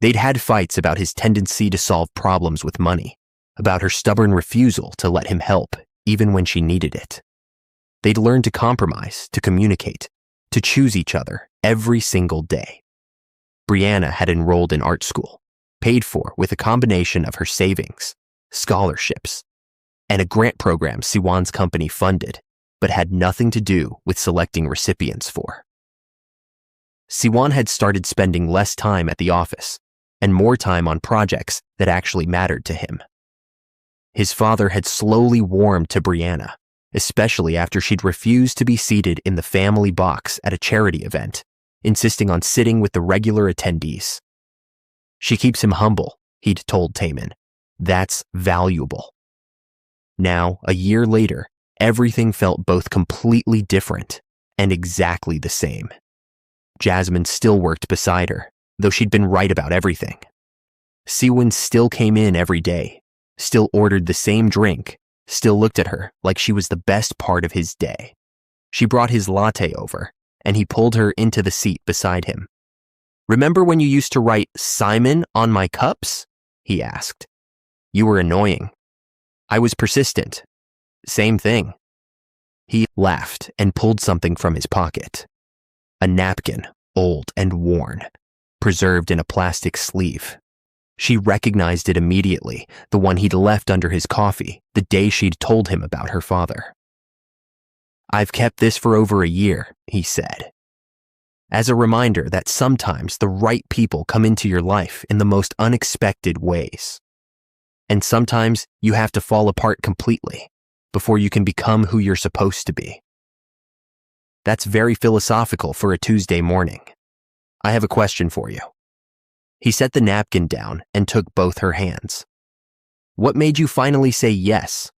They'd had fights about his tendency to solve problems with money, about her stubborn refusal to let him help even when she needed it. They'd learned to compromise, to communicate, to choose each other every single day. Brianna had enrolled in art school, paid for with a combination of her savings, scholarships, and a grant program Siwon's company funded, but had nothing to do with selecting recipients for. Siwon had started spending less time at the office and more time on projects that actually mattered to him. His father had slowly warmed to Brianna, especially after she'd refused to be seated in the family box at a charity event, insisting on sitting with the regular attendees. She keeps him humble, he'd told Taemin. That's valuable. Now, a year later, everything felt both completely different and exactly the same. Jasmine still worked beside her, though she'd been right about everything. Siwon still came in every day, still ordered the same drink, still looked at her like she was the best part of his day. She brought his latte over, and he pulled her into the seat beside him. "Remember when you used to write Simon on my cups?" he asked. "You were annoying. I was persistent. Same thing." He laughed and pulled something from his pocket. A napkin, old and worn, preserved in a plastic sleeve. She recognized it immediately, the one he'd left under his coffee the day she'd told him about her father. "I've kept this for over a year," he said, as a reminder that sometimes the right people come into your life in the most unexpected ways. And sometimes you have to fall apart completely before you can become who you're supposed to be. That's very philosophical for a Tuesday morning. I have a question for you. He set the napkin down and took both her hands. What made you finally say yes?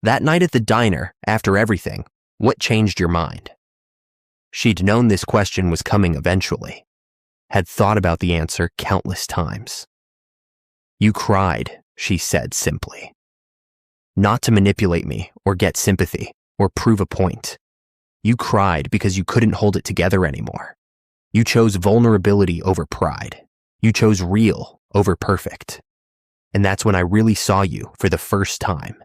That night at the diner, after everything, what changed your mind? She'd known this question was coming eventually, had thought about the answer countless times. You cried, she said simply. Not to manipulate me or get sympathy or prove a point. You cried because you couldn't hold it together anymore. You chose vulnerability over pride. You chose real over perfect. And that's when I really saw you for the first time.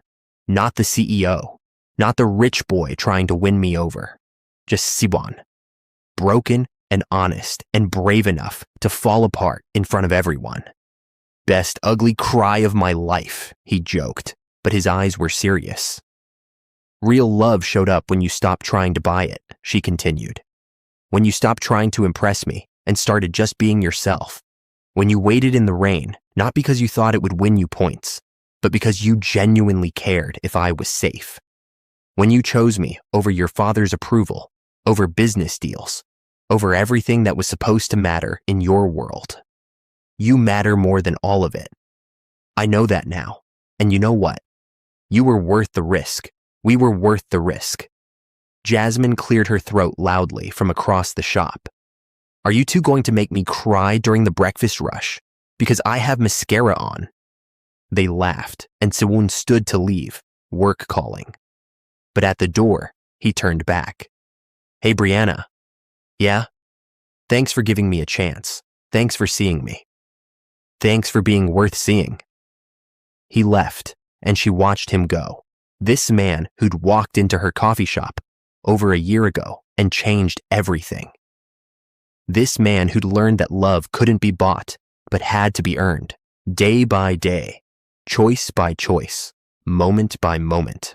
Not the CEO, not the rich boy trying to win me over. Just Siwon. Broken and honest and brave enough to fall apart in front of everyone. Best ugly cry of my life, he joked, but his eyes were serious. Real love showed up when you stopped trying to buy it, she continued. When you stopped trying to impress me and started just being yourself. When you waited in the rain, not because you thought it would win you points, but because you genuinely cared if I was safe. When you chose me over your father's approval, over business deals, over everything that was supposed to matter in your world. You matter more than all of it. I know that now, and you know what? You were worth the risk. We were worth the risk. Jasmine cleared her throat loudly from across the shop. Are you two going to make me cry during the breakfast rush? Because I have mascara on. They laughed, and Siwon stood to leave, work calling. But at the door, he turned back. Hey, Brianna. Yeah? Thanks for giving me a chance. Thanks for seeing me. Thanks for being worth seeing. He left, and she watched him go. This man who'd walked into her coffee shop over a year ago and changed everything. This man who'd learned that love couldn't be bought, but had to be earned, day by day, choice by choice, moment by moment.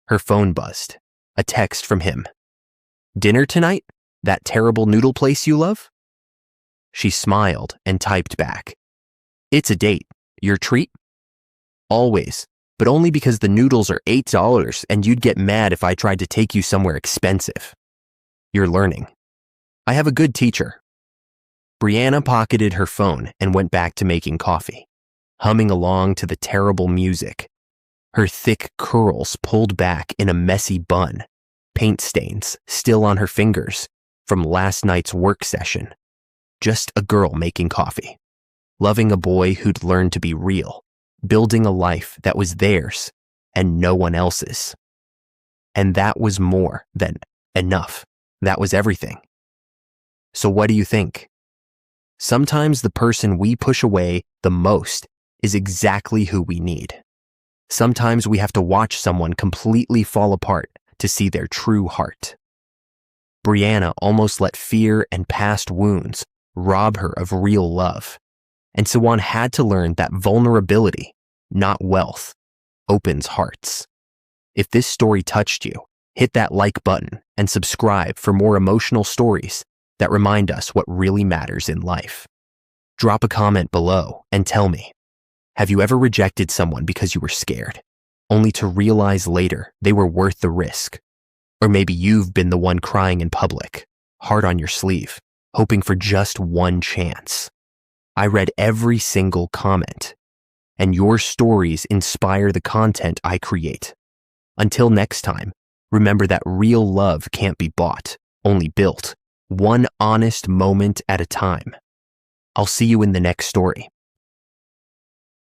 Her phone buzzed. A text from him. Dinner tonight? That terrible noodle place you love? She smiled and typed back. It's a date. Your treat? Always, but only because the noodles are $8 and you'd get mad if I tried to take you somewhere expensive. You're learning. I have a good teacher. Brianna pocketed her phone and went back to making coffee, humming along to the terrible music. Her thick curls pulled back in a messy bun, paint stains still on her fingers from last night's work session. Just a girl making coffee, loving a boy who'd learned to be real, building a life that was theirs and no one else's. And that was more than enough. That was everything. So what do you think? Sometimes the person we push away the most is exactly who we need. Sometimes we have to watch someone completely fall apart to see their true heart. Brianna almost let fear and past wounds rob her of real love. And Sawan had to learn that vulnerability, not wealth, opens hearts. If this story touched you, hit that like button and subscribe for more emotional stories that remind us what really matters in life. Drop a comment below and tell me, have you ever rejected someone because you were scared, only to realize later they were worth the risk? Or maybe you've been the one crying in public, heart on your sleeve, hoping for just one chance. I read every single comment, and your stories inspire the content I create. Until next time, remember that real love can't be bought, only built, one honest moment at a time. I'll see you in the next story.